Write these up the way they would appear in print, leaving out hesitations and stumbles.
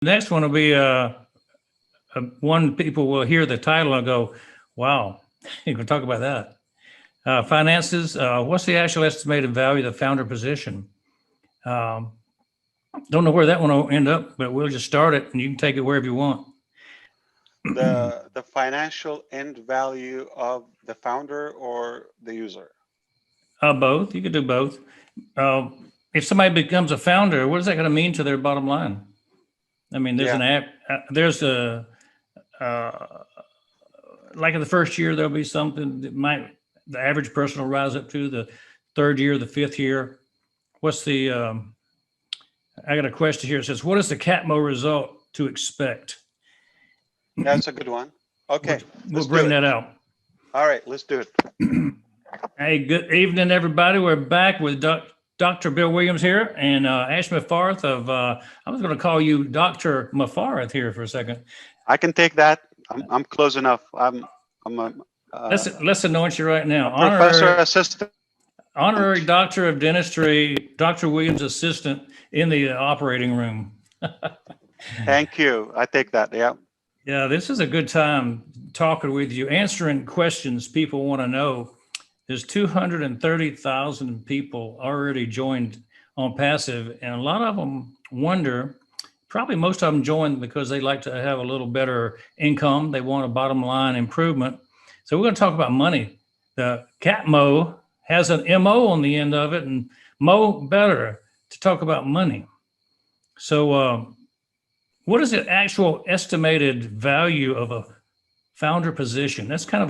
next one will be one people will hear the title and go, "Wow, you can talk about that." Finances. What's the actual estimated value of the founder position? Um, don't know where that one will end up, but we'll just start it, and you can take it wherever you want. The financial end value of the founder or the user? Both. You could do both. If somebody becomes a founder, what is that going to mean to their bottom line? I mean, there's Yeah. an app. There's a like in the first year there'll be something that might the average person will rise up to the third year, the fifth year. What's the? I got a question here. It says, "What is the CATMO result to expect?" That's a good one. Okay, We'll let's do bring it. that out. All right, let's do it. Hey, good evening, everybody. We're back with Dr. Bill Williams here and Ash Mufareh of, I was going to call you Dr. Mufareh here for a second. I can take that. I'm close enough. I'm a Let's anoint you right now. professor assistant. Honorary Doctor of Dentistry, Dr. Williams assistant in the operating room. Thank you. I take that. Yeah. Yeah, this is a good time talking with you, answering questions people want to know. There's 230,000 people already joined ONPASSIVE, and a lot of them wonder, probably most of them joined because they like to have a little better income. They want a bottom line improvement. So we're going to talk about money. The CATMO has an MO on the end of it, and Mo better to talk about money. So what is the actual estimated value of a founder position? That's kind of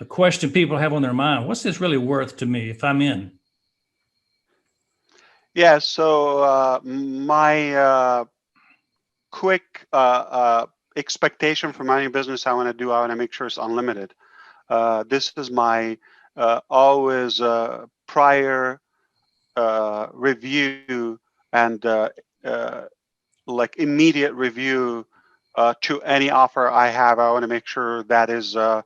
a question people have on their mind. What's this really worth to me if I'm in? Yeah. So my quick expectation from any business I want to do, I want to make sure it's unlimited. This is my always prior review and like immediate review to any offer I have. I want to make sure that is kind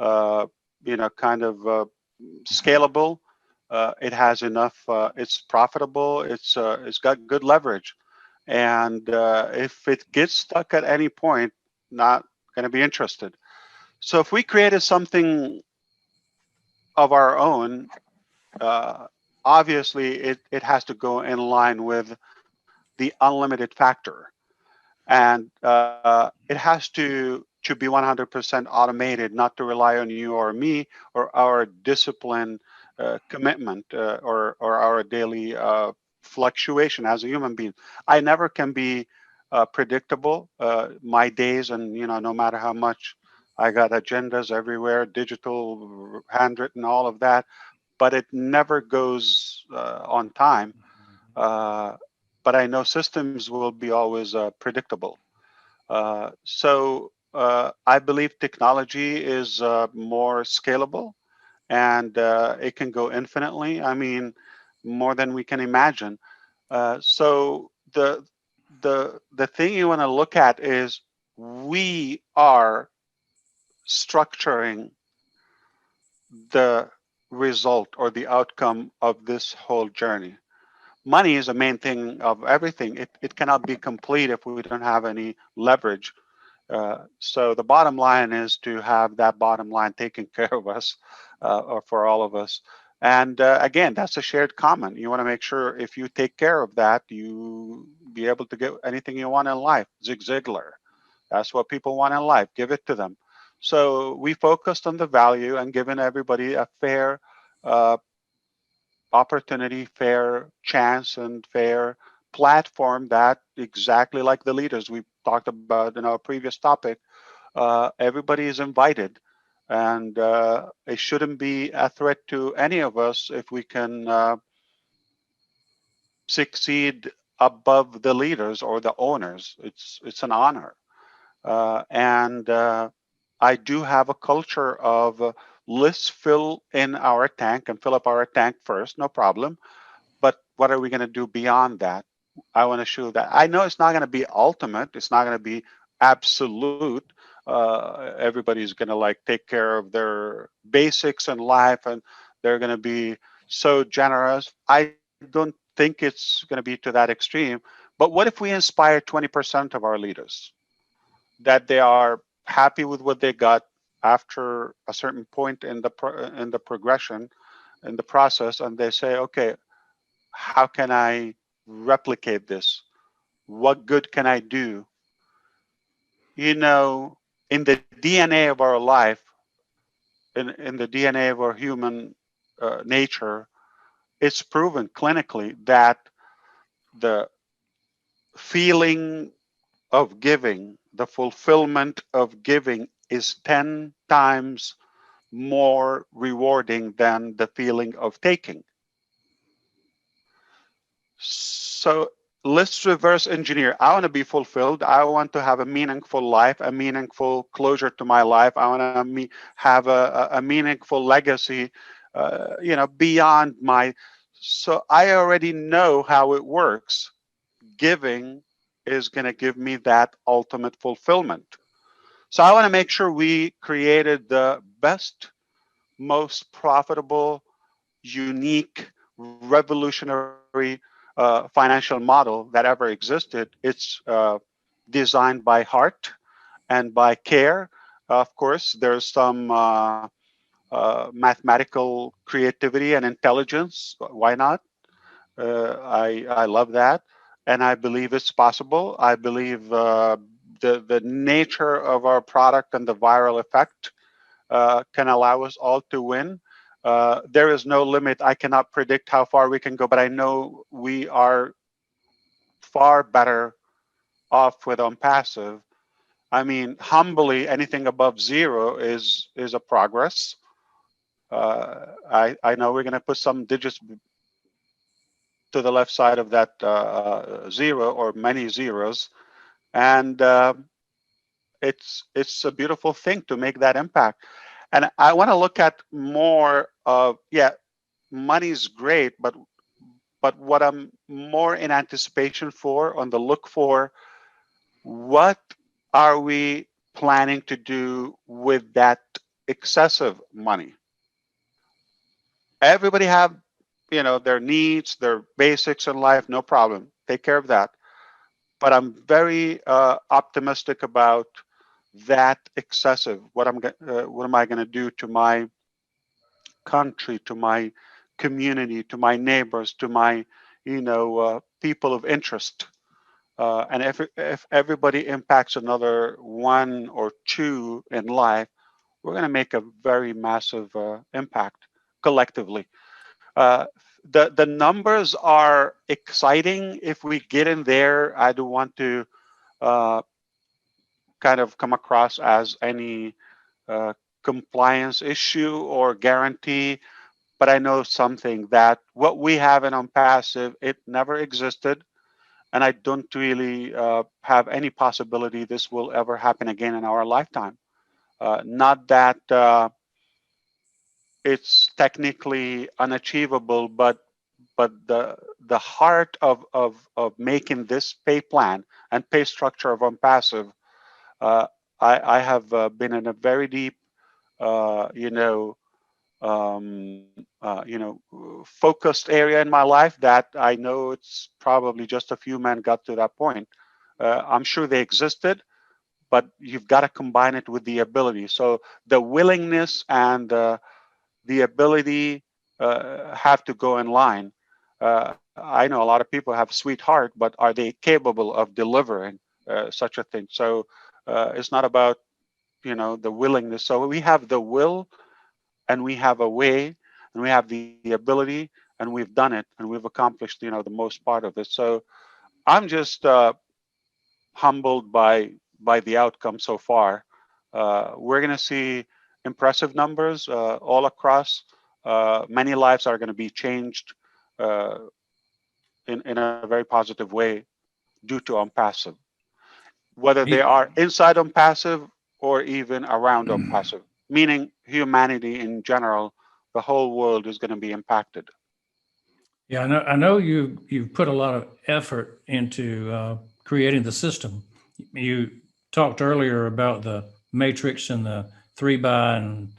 of scalable. It has enough. It's profitable. It's got good leverage, and if it gets stuck at any point, not going to be interested. So if we created something of our own, obviously it has to go in line with the unlimited factor, and it has to be 100% automated, not to rely on you or me or our discipline, commitment, or our daily fluctuation as a human being. I never can be predictable. My days, and no matter how much I got agendas everywhere, digital, handwritten, all of that, but it never goes on time. But I know systems will be always predictable. So I believe technology is more scalable, and it can go infinitely. I mean, more than we can imagine. So the thing you want to look at is we are structuring the result or the outcome of this whole journey. Money is the main thing of everything. It cannot be complete if we don't have any leverage. So the bottom line is to have that bottom line taken care of us, or for all of us. And again, that's a shared common. You want to make sure if you take care of that, you be able to get anything you want in life. Zig Ziglar. That's what people want in life. Give it to them. So we focused on the value and given everybody a fair uh, opportunity, fair chance, and fair platform that exactly like the leaders we talked about in our previous topic, everybody is invited. And it shouldn't be a threat to any of us if we can succeed above the leaders or the owners. It's an honor. And I do have a culture of let's fill in our tank and fill up our tank first, no problem. But what are we going to do beyond that? I want to show that. I know it's not going to be ultimate. It's not going to be absolute. Everybody's going to like take care of their basics in life, and they're going to be so generous. I don't think it's going to be to that extreme, But what if we inspire 20% of our leaders that they are happy with what they got after a certain point in the progression, in the process, and they say, okay, how can I replicate this? What good can I do? You know, in the DNA of our life, in the DNA of our human nature, it's proven clinically that the feeling of giving, the fulfillment of giving is 10 times more rewarding than the feeling of taking. So let's reverse engineer. I want to be fulfilled. I want to have a meaningful life, a meaningful closure to my life. I want to have a meaningful legacy, you know, beyond my. So I already know how it works. Giving is going to give me that ultimate fulfillment. So I want to make sure we created the best, most profitable, unique, revolutionary financial model that ever existed. It's designed by heart and by care. Of course, there's some mathematical creativity and intelligence. Why not? I love that, and I believe it's possible. I believe the nature of our product and the viral effect can allow us all to win. There is no limit. I cannot predict how far we can go, but I know we are far better off with ONPASSIVE. I mean, humbly, anything above zero is a progress. I know we're going to put some digits to the left side of that zero or many zeros, and it's a beautiful thing to make that impact. And I want to look at more of, yeah, money's great, but what I'm more in anticipation for, on the look for, what are we planning to do with that excessive money? Everybody have, you know, their needs, their basics in life, no problem. Take care of that. But I'm very optimistic about that excessive. What am I going to do to my country, to my community, to my neighbors, to my, you know, people of interest? And if everybody impacts another one or two in life, we're going to make a very massive impact collectively. Uh, the numbers are exciting. If we get in there, I don't want to uh, kind of come across as any uh, compliance issue or guarantee, but I know something that what we have in ONPASSIVE, it never existed, and I don't really have any possibility this will ever happen again in our lifetime. Not that it's technically unachievable, but the heart of making this pay plan and pay structure of ONPASSIVE, uh, I have been in a very deep, you know, focused area in my life that I know it's probably just a few men got to that point. I'm sure they existed, but you've got to combine it with the ability. So the willingness and the ability have to go in line. I know a lot of people have a sweet heart, but are they capable of delivering such a thing? So it's not about, you know, the willingness. So we have the will, and we have a way, and we have the ability, and we've done it, and we've accomplished, you know, the most part of it. So I'm just humbled by the outcome so far. We're going to see impressive numbers all across. Many lives are going to be changed in a very positive way due to ONPASSIVE, whether they are inside ONPASSIVE or even around ONPASSIVE, meaning humanity in general. The whole world is going to be impacted. Yeah, I know you've put a lot of effort into creating the system. You talked earlier about the matrix and the 3 by and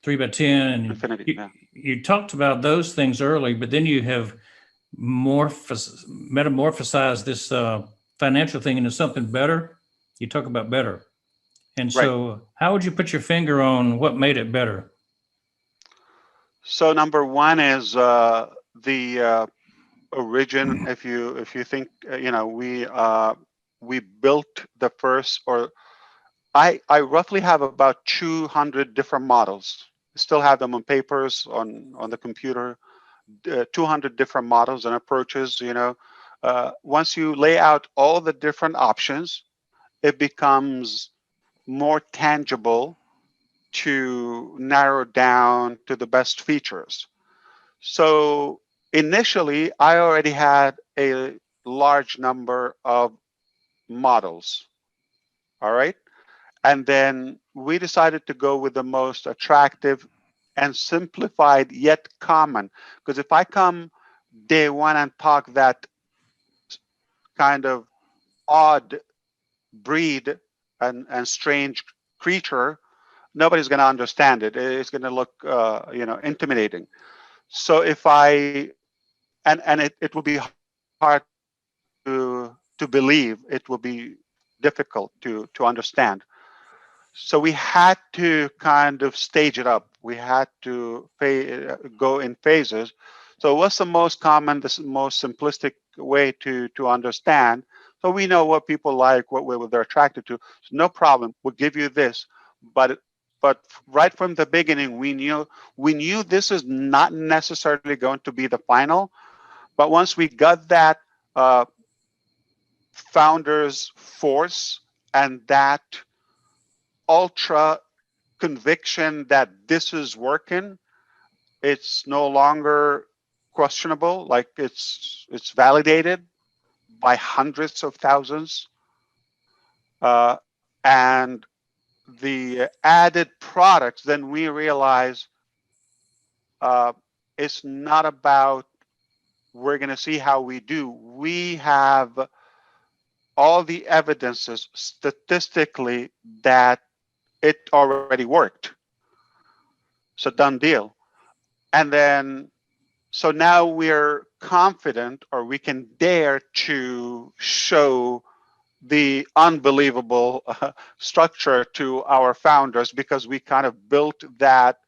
3 by 10, and Infinity, you, yeah. you talked about those things early, but then you have metamorphosize this financial thing into something better. You talk about better. And Right. so how would you put your finger on what made it better? So number one is the origin. If you think, we built the first, or I roughly have about 200 different models. Still have them on papers, on the computer. 200 different models and approaches. Once you lay out all the different options, it becomes more tangible to narrow down to the best features. So initially, I already had a large number of models. All right. And then we decided to go with the most attractive and simplified yet common. Because if I come day one and talk that kind of odd breed and strange creature, nobody's going to understand it. It's going to look, intimidating. So if it will be hard to believe, it will be difficult to understand. So we had to kind of stage it up. We had to go in phases. So what's the most common, the most simplistic way to understand? So we know what people like, what they're attracted to. So no problem. We'll give you this, but right from the beginning, we knew this is not necessarily going to be the final. But once we got that uh, founder's force and that ultra conviction that this is working, it's no longer questionable. Like it's validated by hundreds of thousands, and the added products. Then we realize uh, it's not about we're going to see how we do. We have all the evidences statistically that it already worked. It's a done deal. And then, so now we're confident, or we can dare to show the unbelievable structure to our founders, because we kind of built that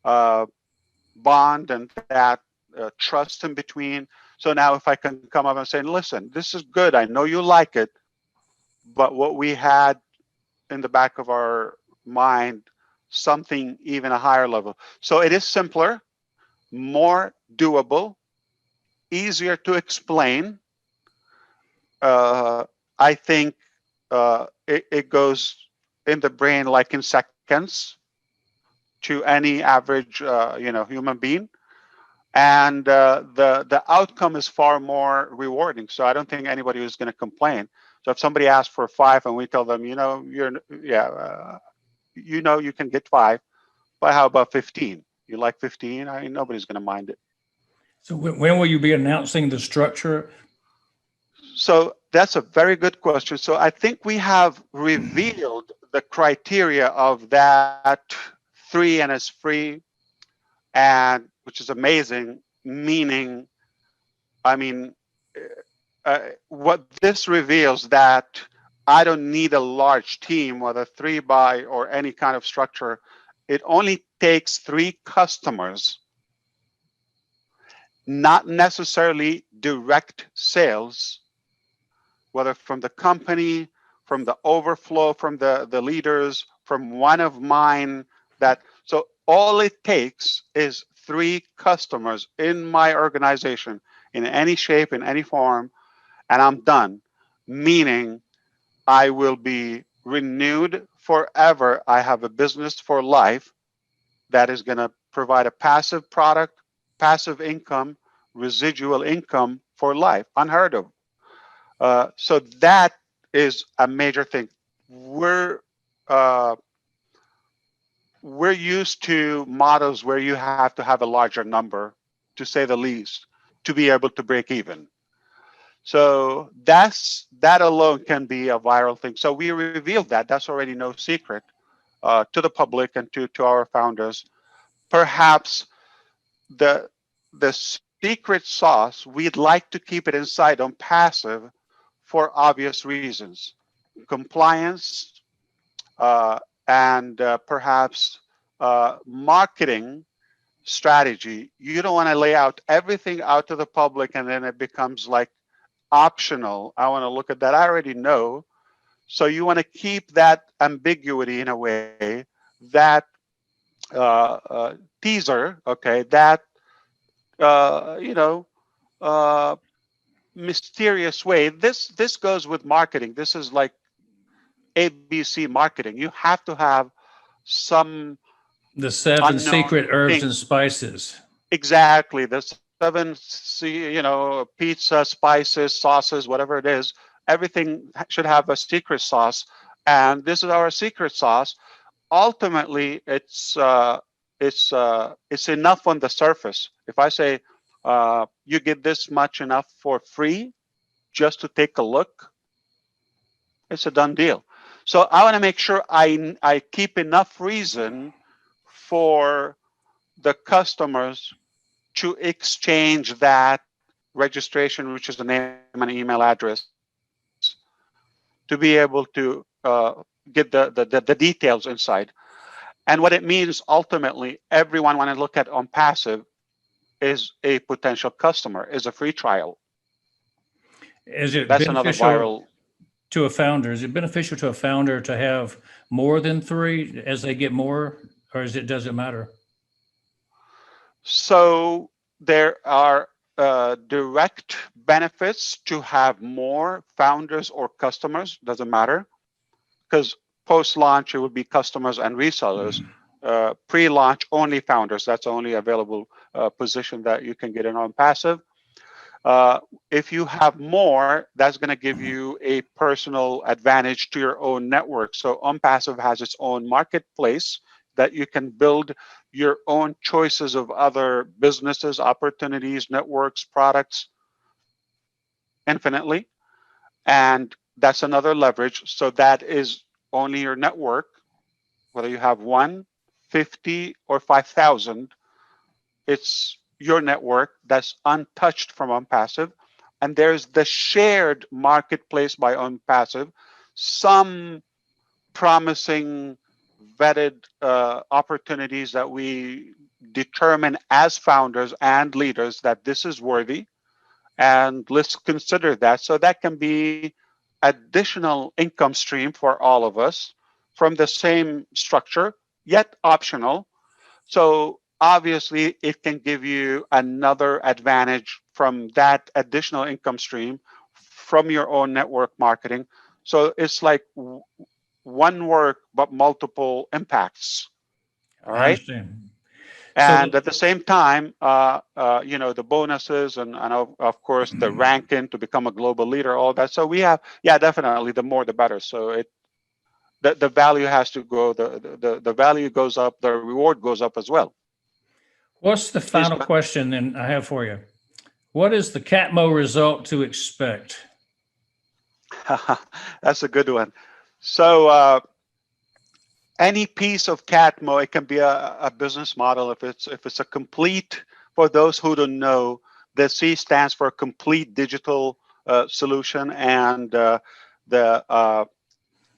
bond and that trust in between. So now if I can come up and say, listen, this is good, I know you like it, but what we had in the back of our mind, something even a higher level. So it is simpler, more doable, easier to explain. I think it goes in the brain like in seconds to any average human being, and the outcome is far more rewarding. So I don't think anybody is going to complain. So if somebody asks for 5 and we tell them, you can get 5, but how about 15? You like 15? I mean, nobody's going to mind it. So when will you be announcing the structure? So that's a very good question. So I think we have revealed the criteria of that 3 and is free, and which is amazing, meaning, I mean, what this reveals that I don't need a large team, whether 3 by or any kind of structure. It only takes 3 customers, not necessarily direct sales, whether from the company, from the overflow, from the leaders, from one of mine. So all it takes is 3 customers in my organization, in any shape, in any form, and I'm done. Meaning I will be renewed forever. I have a business for life that is going to provide a passive product, passive income, residual income for life, unheard of. So that is a major thing. We're used to models where you have to have a larger number, to say the least, to be able to break even. So that alone can be a viral thing. So we revealed that. That's already no secret to the public and to our founders. Perhaps the secret sauce, we'd like to keep it inside on passive for obvious reasons. Compliance, and perhaps marketing strategy. You don't want to lay out everything out to the public and then it becomes like optional. I want to look at that. I already know. So you want to keep that ambiguity in a way, that teaser, okay, that, you know, uh, mysterious way. This goes with marketing. This is like ABC marketing. You have to have some The 7 unknown secret herbs thing. and spices. Exactly. The 7, pizza, spices, sauces, whatever it is. Everything should have a secret sauce, and this is our secret sauce. Ultimately, it's enough on the surface. If I say you get this much enough for free, just to take a look, it's a done deal. So I want to make sure I keep enough reason for the customers to exchange that registration, which is a name and email address, to be able to get the details inside. And what it means ultimately, everyone when I look at OnPassive is a potential customer, is a free trial. Is it That's another beneficial viral. to a founder? Is it beneficial to a founder to have more than 3 as they get more, or does it matter? So there are direct benefits to have more founders or customers, doesn't matter, because post-launch it will be customers and resellers. Pre-launch only founders. That's only available position that you can get in OnPassive. If you have more, that's going to give you a personal advantage to your own network. So OnPassive has its own marketplace that you can build your own choices of other businesses, opportunities, networks, products infinitely. And that's another leverage. So that is only your network, whether you have 1, 50, or 5,000, it's your network that's untouched from OnPassive. And there's the shared marketplace by OnPassive, some promising vetted opportunities that we determine as founders and leaders that this is worthy, and let's consider that. So that can be additional income stream for all of us from the same structure, yet optional. So obviously it can give you another advantage from that additional income stream from your own network marketing. So it's like one work, but multiple impacts. All I right. understand. And So at the same time, the bonuses and of course the ranking to become a global leader, all that. So we have, yeah, definitely the more the better. So the value has to go, the value goes up, the reward goes up as well. what's the Please final go question then I have for you? What is the CATMO result to expect? ahead. That's a good one. So any piece of CATMO, it can be a business model. If it's a complete, for those who don't know, the C stands for complete digital solution, and the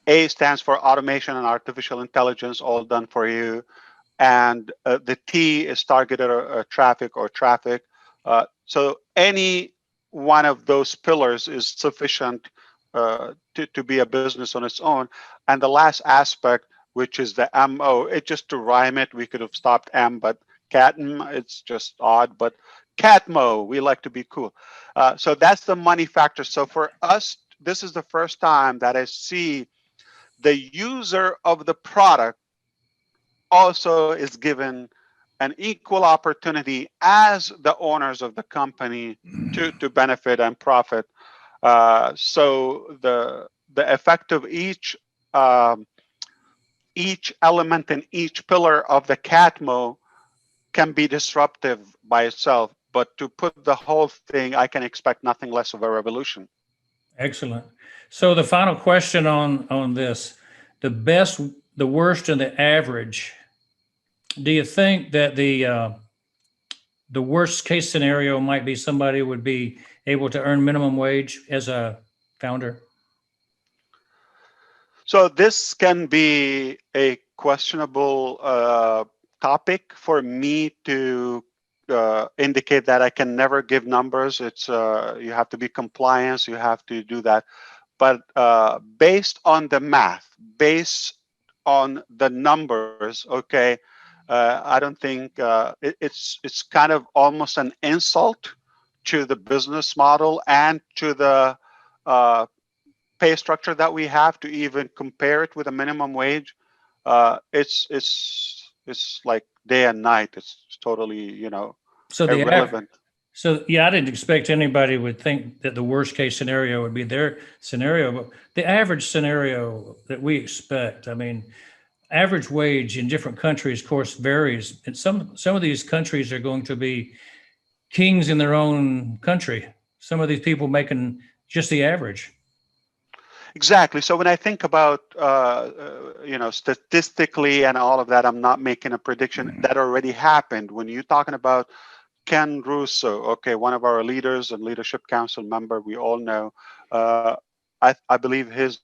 A stands for automation and artificial intelligence, all done for you. And the T is targeted traffic or traffic. So any one of those pillars is sufficient to be a business on its own. And the last aspect, which is the MO, it just to rhyme it, we could have stopped M, but CATM, it's just odd, but CATMO, we like to be cool. So that's the money factor. So for us, this is the first time that I see the user of the product also is given an equal opportunity as the owners of the company to benefit and profit. So the effect of each element in each pillar of the CATMO can be disruptive by itself, but to put the whole thing, I can expect nothing less of a revolution. Excellent. So the final question on this, the best, the worst, and the average. Do you think that the worst case scenario might be somebody would be able to earn minimum wage as a founder? So this can be a questionable topic for me to indicate that I can never give numbers. It's you have to be compliant, you have to do that. But based on the math, based on the numbers, okay, I don't think it's kind of almost an insult to the business model and to the uh, pay structure that we have to even compare it with a minimum wage. It's like day and night. It's totally, So irrelevant. so yeah, I didn't expect anybody would think that the worst case scenario would be their scenario, but the average scenario that we expect, I mean, average wage in different countries, of course, varies. And some of these countries are going to be kings in their own country. Some of these people making just the average. Exactly. So when I think about statistically and all of that, I'm not making a prediction. That already happened. When you're talking about Ken Russo, okay, one of our leaders and leadership council member, we all know. Uh, I believe his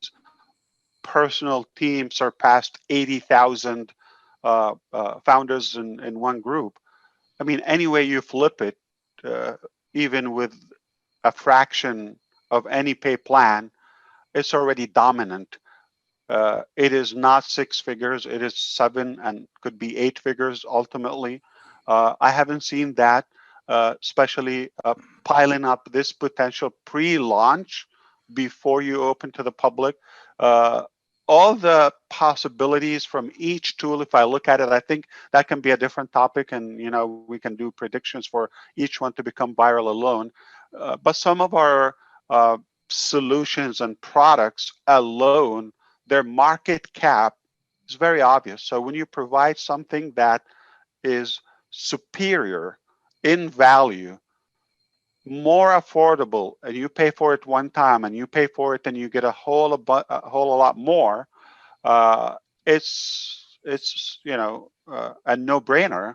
personal team surpassed 80,000 founders in one group. I mean, any way you flip it, uh, even with a fraction of any pay plan, it's already dominant. It is not six figures, it is seven and could be eight figures ultimately. I haven't seen that, especially piling up this potential pre-launch before you open to the public. Uh, all the possibilities from each tool, if I look at it, I think that can be a different topic, and we can do predictions for each one to become viral alone. But some of our solutions and products alone, their market cap is very obvious. So when you provide something that is superior in value, more affordable, and you pay for it one time, and you pay for it, and you get a whole lot more, uh, it's a no-brainer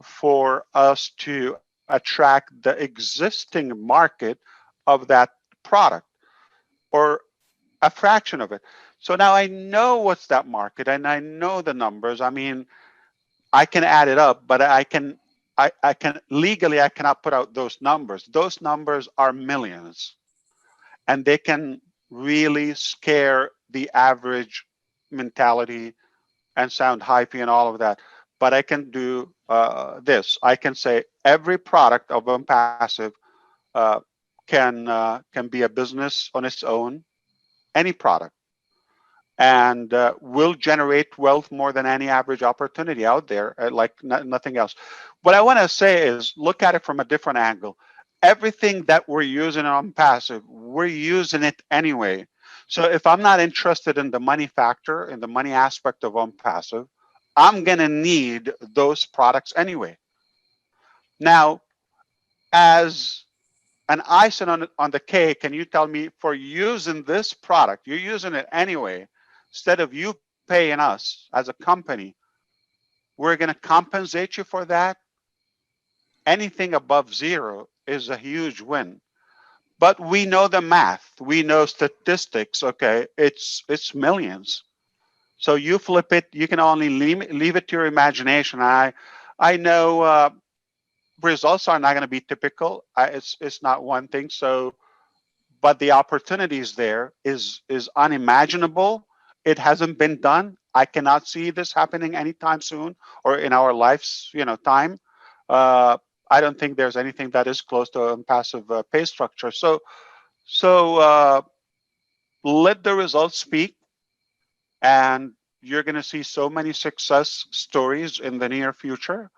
for us to attract the existing market of that product, or a fraction of it. So now I know what's that market, and I know the numbers. I mean, I can add it up, but I can legally, I cannot put out those numbers. Those numbers are millions, and they can really scare the average mentality and sound hypey and all of that. But I can do this. I can say every product of ONPASSIVE uh, can be a business on its own, any product, and will generate wealth more than any average opportunity out there, like nothing else. What I want to say is look at it from a different angle. Everything that we're using on passive, we're using it anyway. So if I'm not interested in the money factor, in the money aspect of on passive, I'm going to need those products anyway. Now, as an icing on the cake, can you tell me, for using this product, you're using it anyway, instead of you paying us as a company, we're going to compensate you for that? Anything above zero is a huge win. But we know the math, we know statistics, okay? It's millions. So you flip it, you can only leave it to your imagination. I know results are not going to be typical. It's not one thing. So, but the opportunities there is unimaginable. It hasn't been done. I cannot see this happening anytime soon or in our life's time. Uh, I don't think there's anything that is close to a passive pay structure. So let the results speak, and you're going to see so many success stories in the near future.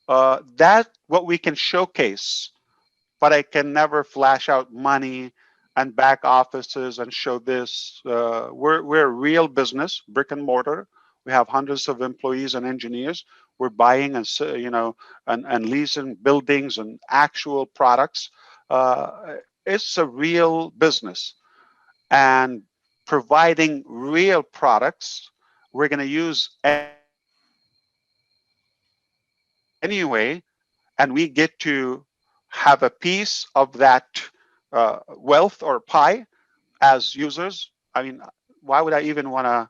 That what we can showcase, but I can never flash out money and back offices and show this. We're a real business, brick and mortar. We have hundreds of employees and engineers. We're buying and leasing buildings and actual products. It's a real business, and providing real products. We're going to use anyway, and and we get to have a piece of that wealth or pie as users, I mean, why would I even want to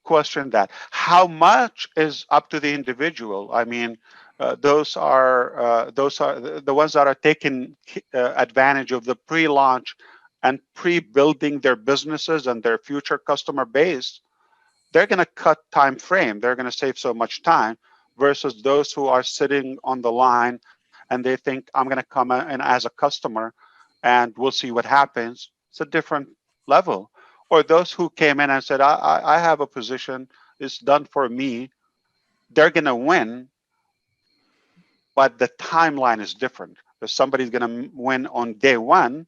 question that? How much is up to the individual. I mean, those are the ones that are taking advantage of the pre-launch and pre-building their businesses and their future customer base. They're going to cut time frame. They're going to save so much time versus those who are sitting on the line and they think, I'm going to come in as a customer and we'll see what happens. It's a different level. Or those who came in and said, I have a position, it's done for me. They're going to win, but the timeline is different. If somebody's going to win on day one,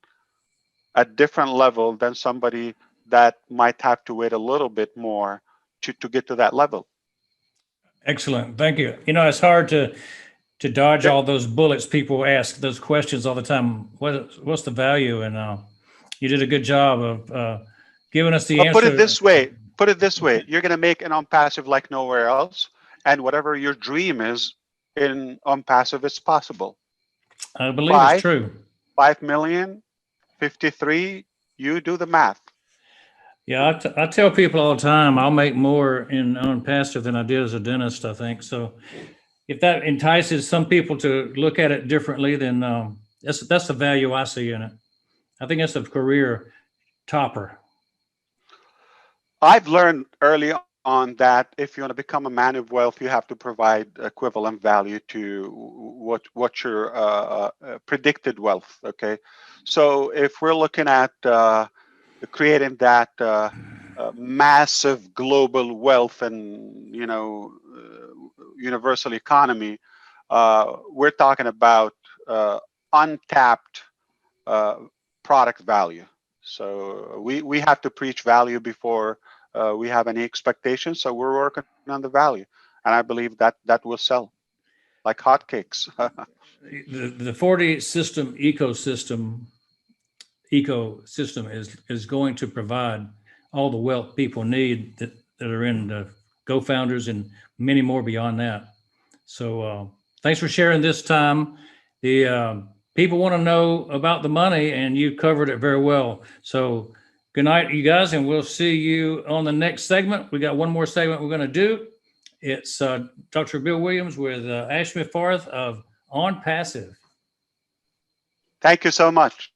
a different level than somebody that might have to wait a little bit more to get to that level. Excellent. Thank you. You know, it's hard to dodge all those bullets. People ask those questions all the time. What's the value? And you did a good job of giving us the answer. Put it this way. You're going to make an ONPASSIVE like nowhere else. And whatever your dream is in ONPASSIVE, it's possible. I believe it's true. 5 million, 53, you do the math. Yeah, I tell people all the time, I'll make more in ONPASSIVE than I did as a dentist, I think. So if that entices some people to look at it differently, then that's the value I see in it. I think that's a career topper. I've learned early on that if you want to become a man of wealth, you have to provide equivalent value to what your predicted wealth. Okay, so if we're looking at creating that massive global wealth and universal economy, we're talking about untapped product value. So we have to preach value before we have any expectations. So we're working on the value, and I believe that will sell like hotcakes. The 40 system ecosystem is going to provide all the wealth people need that are in the GoFounders and many more beyond that. So thanks for sharing this time. The people want to know about the money, and you covered it very well. So good night, you guys, and we'll see you on the next segment. We got one more segment we're going to do. It's Dr. Bill Williams with Ash Mufareh of ONPASSIVE. Thank you so much.